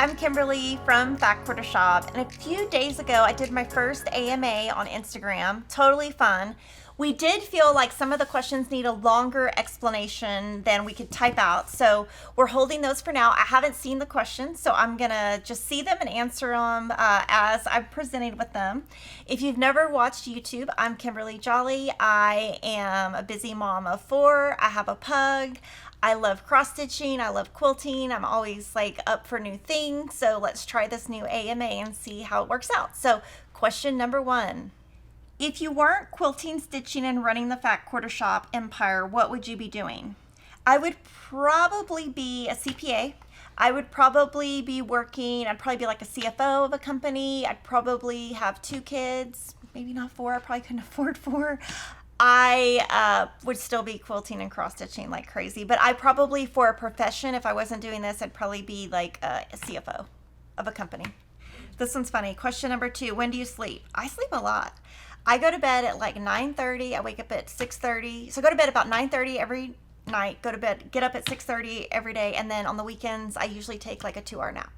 I'm Kimberly from Fat Quarter Shop, and a few days ago I did my first AMA on Instagram. Totally fun. We did feel like some of the questions need a longer explanation than we could type out, so we're holding those for now. I haven't seen the questions, so I'm gonna just see them and answer them as I'm presenting with them. If you've never watched YouTube, I'm Kimberly Jolly. I am a busy mom of 4. I have a pug. I love cross stitching. I love quilting. I'm always like up for new things. So let's try this new AMA and see how it works out. So question number 1. If you weren't quilting, stitching, and running the Fat Quarter Shop empire, what would you be doing? I would probably be a CPA. I would probably be working, I'd probably be like a CFO of a company. I'd probably have 2 kids, maybe not 4. I probably couldn't afford 4. I would still be quilting and cross stitching like crazy, but I probably, for a profession, if I wasn't doing this, I'd probably be like a CFO of a company. This one's funny. Question number 2, when do you sleep? I sleep a lot. I go to bed at like 9:30. I wake up at 6:30. So I go to bed about 9:30 every night, go to bed, get up at 6:30 every day, and then on the weekends, I usually take like a 2-hour nap.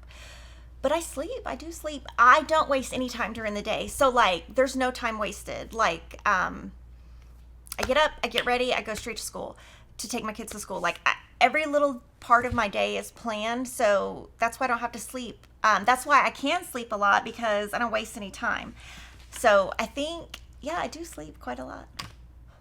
But I sleep. I do sleep. I don't waste any time during the day. So like, there's no time wasted. Like, I get up, I get ready, I go straight to school to take my kids to school. Like every little part of my day is planned, so that's why I don't have to sleep. That's why I can sleep a lot, because I don't waste any time. So I think, yeah, I do sleep quite a lot.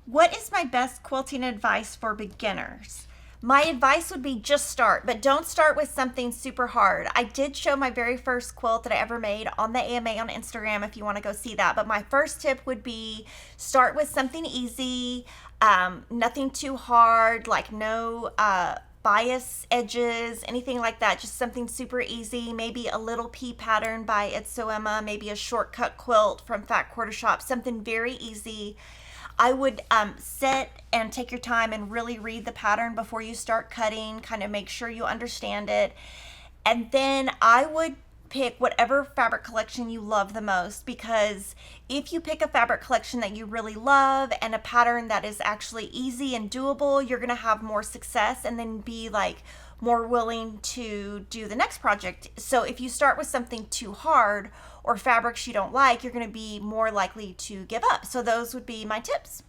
What is my best quilting advice for beginners? My advice would be just start, but don't start with something super hard. I did show my very first quilt that I ever made on the AMA on Instagram if you want to go see that. But my first tip would be start with something easy, nothing too hard, like no bias edges, anything like that. Just something super easy, maybe a little pea pattern by It's So Emma, maybe a shortcut quilt from Fat Quarter Shop, something very easy. I would sit and take your time and really read the pattern before you start cutting, kind of make sure you understand it. And then I would pick whatever fabric collection you love the most, because if you pick a fabric collection that you really love and a pattern that is actually easy and doable, you're going to have more success and then be like more willing to do the next project. So if you start with something too hard or fabrics you don't like, you're going to be more likely to give up. So those would be my tips.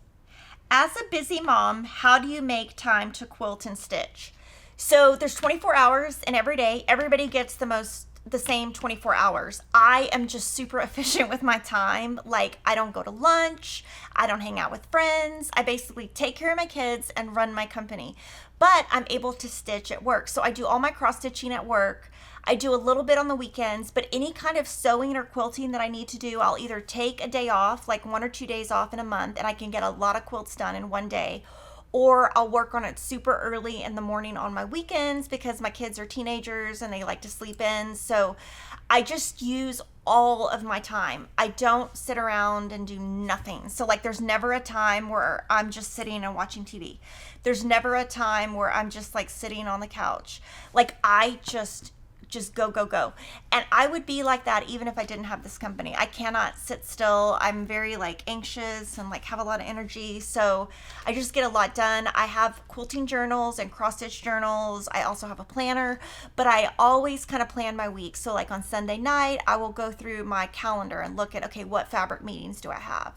As a busy mom, how do you make time to quilt and stitch? So there's 24 hours in every day. Everybody gets the same 24 hours. I am just super efficient with my time. Like, I don't go to lunch. I don't hang out with friends. I basically take care of my kids and run my company. But I'm able to stitch at work. So I do all my cross stitching at work. I do a little bit on the weekends, but any kind of sewing or quilting that I need to do, I'll either take a day off, like 1 or 2 days off in a month, and I can get a lot of quilts done in one day. Or I'll work on it super early in the morning on my weekends, because my kids are teenagers and they like to sleep in. So I just use all of my time. I don't sit around and do nothing. So like, there's never a time where I'm just sitting and watching TV. There's never a time where I'm just like sitting on the couch. Like, I just go. And I would be like that even if I didn't have this company. I cannot sit still. I'm very like anxious and like have a lot of energy. So I just get a lot done. I have quilting journals and cross stitch journals. I also have a planner, but I always kind of plan my week. So like on Sunday night, I will go through my calendar and look at, okay, what fabric meetings do I have?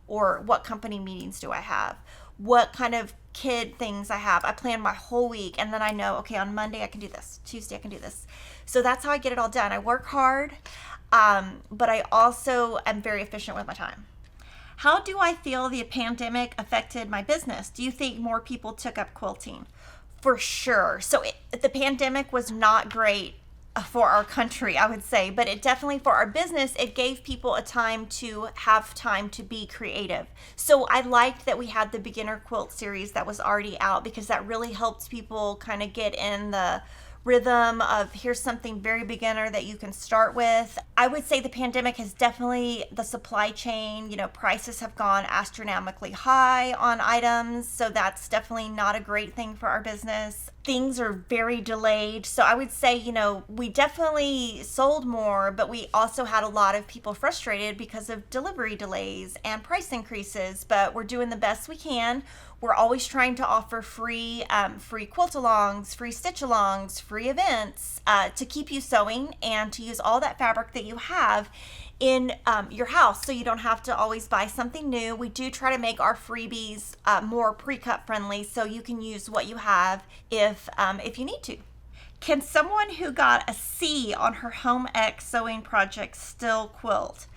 Or what company meetings do I have? What kind of kid things I have. I plan my whole week, and then I know, okay, on Monday I can do this, Tuesday I can do this. So that's how I get it all done. I work hard, but I also am very efficient with my time. How do I feel the pandemic affected my business? Do you think more people took up quilting? For sure. So the pandemic was not great for our country, I would say, but it definitely, for our business, it gave people a time to have time to be creative. So I liked that we had the beginner quilt series that was already out, because that really helped people kind of get in the rhythm of, here's something very beginner that you can start with. I would say the pandemic has definitely, the supply chain, prices have gone astronomically high on items. So that's definitely not a great thing for our business. things are very delayed. So I would say, we definitely sold more, but we also had a lot of people frustrated because of delivery delays and price increases. But we're doing the best we can. We're always trying to offer free quilt-alongs, free stitch-alongs, free events to keep you sewing and to use all that fabric that you have in your house, so you don't have to always buy something new. We do try to make our freebies more pre-cut friendly, so you can use what you have if you need to. Can someone who got a C on her home ec sewing project still quilt?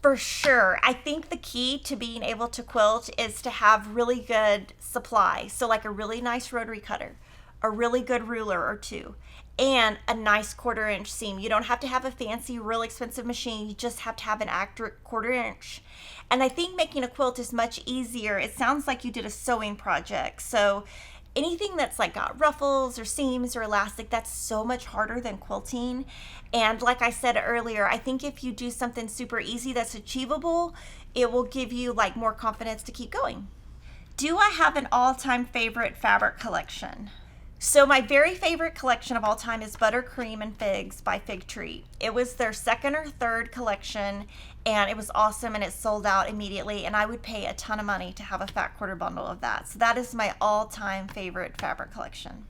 For sure. I think the key to being able to quilt is to have really good supply. So like a really nice rotary cutter, a really good ruler or two, and a nice 1/4 inch seam. You don't have to have a fancy, real expensive machine. You just have to have an accurate 1/4 inch. And I think making a quilt is much easier. It sounds like you did a sewing project. So anything that's like got ruffles or seams or elastic, that's so much harder than quilting. And like I said earlier, I think if you do something super easy that's achievable, it will give you like more confidence to keep going. Do I have an all-time favorite fabric collection? So my very favorite collection of all time is Buttercream and Figs by Fig Tree. It was their second or third collection, and it was awesome, and it sold out immediately, and I would pay a ton of money to have a fat quarter bundle of that. So that is my all-time favorite fabric collection.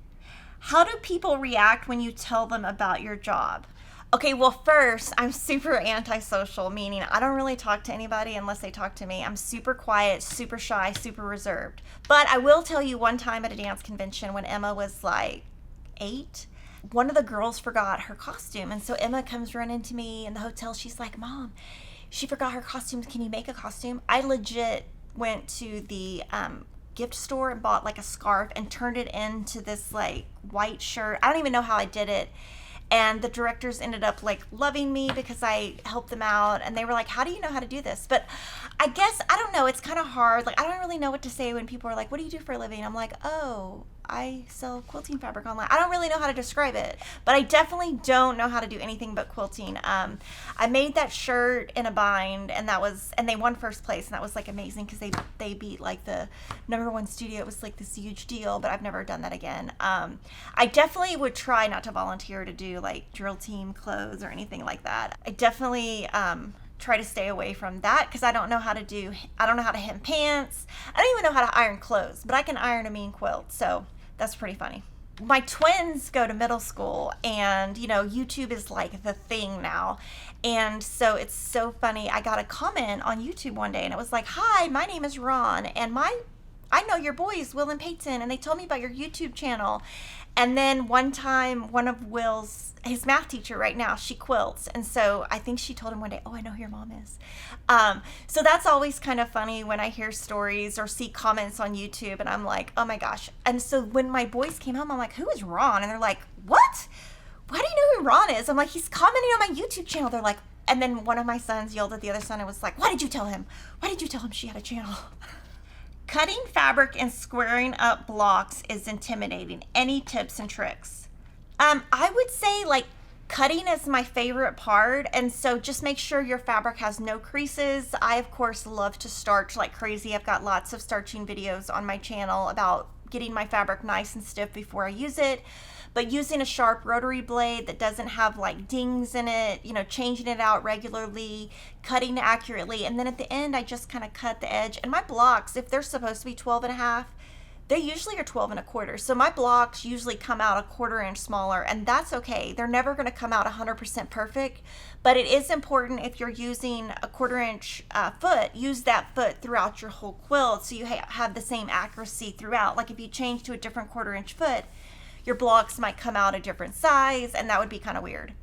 How do people react when you tell them about your job? Okay, well, first, I'm super antisocial, meaning I don't really talk to anybody unless they talk to me. I'm super quiet, super shy, super reserved. But I will tell you, one time at a dance convention when Emma was like 8, one of the girls forgot her costume. And so Emma comes running to me in the hotel. She's like, Mom, she forgot her costume. Can you make a costume? I legit went to the gift store and bought like a scarf and turned it into this like white shirt. I don't even know how I did it. And the directors ended up like loving me because I helped them out, and they were like, how do you know how to do this? But I guess, I don't know, it's kind of hard. Like, I don't really know what to say when people are like, what do you do for a living? I'm like, oh, I sell quilting fabric online. I don't really know how to describe it, but I definitely don't know how to do anything but quilting. I made that shirt in a bind, and they won first place, and that was like amazing because they beat like the #1 studio. It was like this huge deal, but I've never done that again. I definitely would try not to volunteer to do like drill team clothes or anything like that. I definitely try to stay away from that because I don't know how to hem pants. I don't even know how to iron clothes, but I can iron a mean quilt. So that's pretty funny. My twins go to middle school, and YouTube is like the thing now. And so it's so funny. I got a comment on YouTube one day, and it was like, hi, my name is Ron, and I know your boys, Will and Peyton, and they told me about your YouTube channel. And then one time, one of his math teacher right now, she quilts. And so I think she told him one day, oh, I know who your mom is. So that's always kind of funny when I hear stories or see comments on YouTube, and I'm like, oh my gosh. And so when my boys came home, I'm like, who is Ron? And they're like, what? Why do you know who Ron is? I'm like, he's commenting on my YouTube channel. They're like, and then one of my sons yelled at the other son and was like, why did you tell him? Why did you tell him she had a channel? Cutting fabric and squaring up blocks is intimidating. Any tips and tricks? I would say like cutting is my favorite part, and so just make sure your fabric has no creases. I of course love to starch like crazy. I've got lots of starching videos on my channel about getting my fabric nice and stiff before I use it. But using a sharp rotary blade that doesn't have like dings in it, changing it out regularly, cutting accurately, and then at the end I just kind of cut the edge. And my blocks, if they're supposed to be 12.5, they usually are 12.25. So my blocks usually come out a 1/4 inch smaller, and that's okay. They're never going to come out 100% perfect, but it is important if you're using a 1/4 inch foot, use that foot throughout your whole quilt so you have the same accuracy throughout. Like if you change to a different 1/4 inch foot, your blocks might come out a different size, and that would be kind of weird.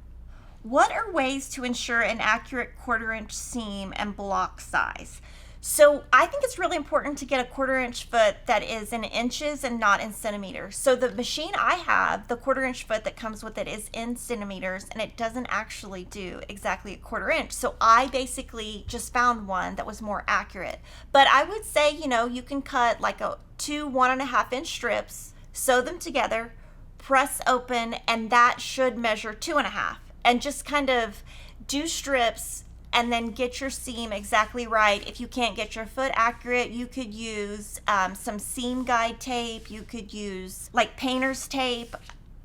What are ways to ensure an accurate 1/4 inch seam and block size? So I think it's really important to get a 1/4 inch foot that is in inches and not in centimeters. So the machine I have, the 1/4 inch foot that comes with it is in centimeters, and it doesn't actually do exactly a 1/4 inch. So I basically just found one that was more accurate. But I would say, you can cut like 2 1.5 inch strips, sew them together, press open, and that should measure 2.5, and just kind of do strips and then get your seam exactly right. If you can't get your foot accurate, you could use some seam guide tape. You could use like painter's tape.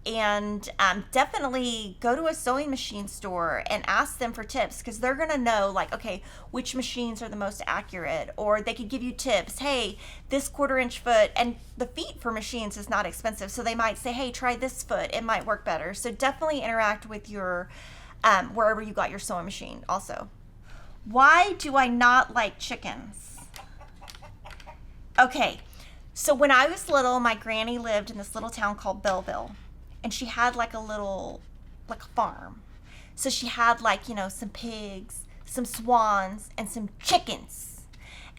And definitely go to a sewing machine store and ask them for tips, because they're going to know, like, okay, which machines are the most accurate, or they could give you tips. Hey, this 1/4-inch foot, and the feet for machines is not expensive, so they might say, hey, try this foot, it might work better. So definitely interact with your wherever you got your sewing machine. Also, why do I not like chickens? Okay, so when I was little, my granny lived in this little town called Belleville. And she had like a farm. So she had like, you know, some pigs, some swans, and some chickens.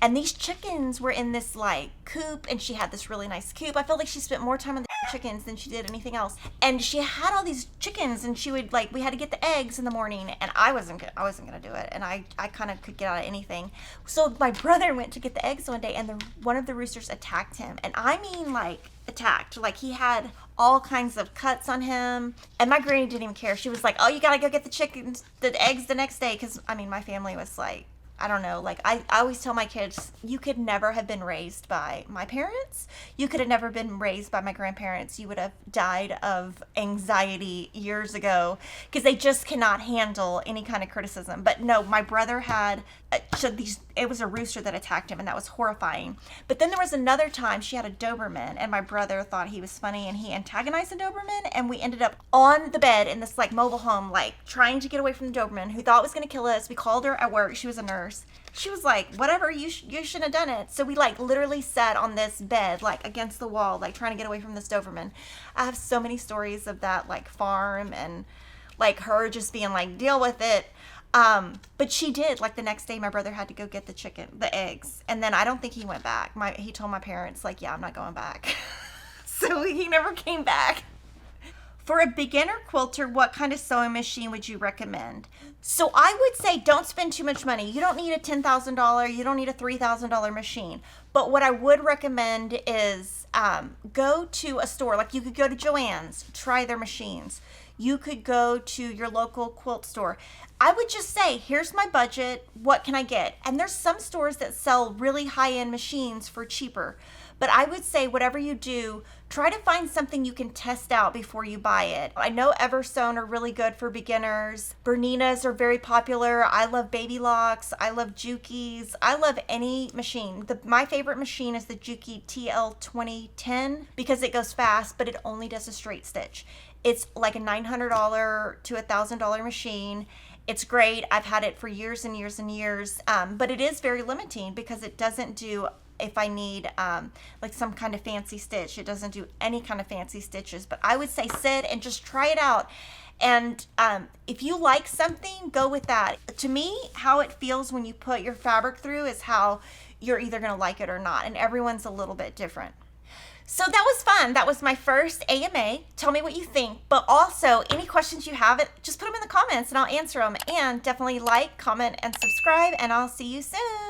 And these chickens were in this like coop, and she had this really nice coop. I felt like she spent more time on the chickens than she did anything else. And she had all these chickens, and she would we had to get the eggs in the morning, and I wasn't gonna do it. And I kind of could get out of anything. So my brother went to get the eggs one day, and one of the roosters attacked him. And I mean like attacked. Like he had all kinds of cuts on him, and my granny didn't even care. She was like, oh, you gotta go get the eggs the next day, because I mean my family was like, I don't know, like I always tell my kids, you could never have been raised by my parents. You could have never been raised by my grandparents. You would have died of anxiety years ago, because they just cannot handle any kind of criticism. But no, my brother had, it was a rooster that attacked him, and that was horrifying. But then there was another time she had a Doberman, and my brother thought he was funny, and he antagonized the Doberman, and we ended up on the bed in this like mobile home, like trying to get away from the Doberman, who thought it was going to kill us. We called her at work. She was a nurse. She was like, whatever, you shouldn't have done it. So we like literally sat on this bed, like against the wall, like trying to get away from this Doberman. I have so many stories of that like farm, and like her just being like, deal with it. But she did. Like the next day, my brother had to go get the eggs. And then I don't think he went back. He told my parents like, yeah, I'm not going back. So he never came back. For a beginner quilter, what kind of sewing machine would you recommend? So I would say don't spend too much money. You don't need a $10,000. You don't need a $3,000 machine. But what I would recommend is go to a store. Like you could go to Joann's, try their machines. You could go to your local quilt store. I would just say, here's my budget. What can I get? And there's some stores that sell really high-end machines for cheaper. But I would say whatever you do, try to find something you can test out before you buy it. I know Eversewn are really good for beginners. Berninas are very popular. I love Baby Locks. I love Juki's. I love any machine. My favorite machine is the Juki TL2010 because it goes fast, but it only does a straight stitch. It's like a $900 to $1,000 machine. It's great. I've had it for years and years and years, but it is very limiting because it doesn't do, if I need like some kind of fancy stitch, it doesn't do any kind of fancy stitches. But I would say sit and just try it out. And if you like something, go with that. To me, how it feels when you put your fabric through is how you're either going to like it or not. And everyone's a little bit different. So that was fun. That was my first AMA. Tell me what you think. But also, any questions you have, just put them in the comments and I'll answer them. And definitely like, comment, and subscribe. And I'll see you soon.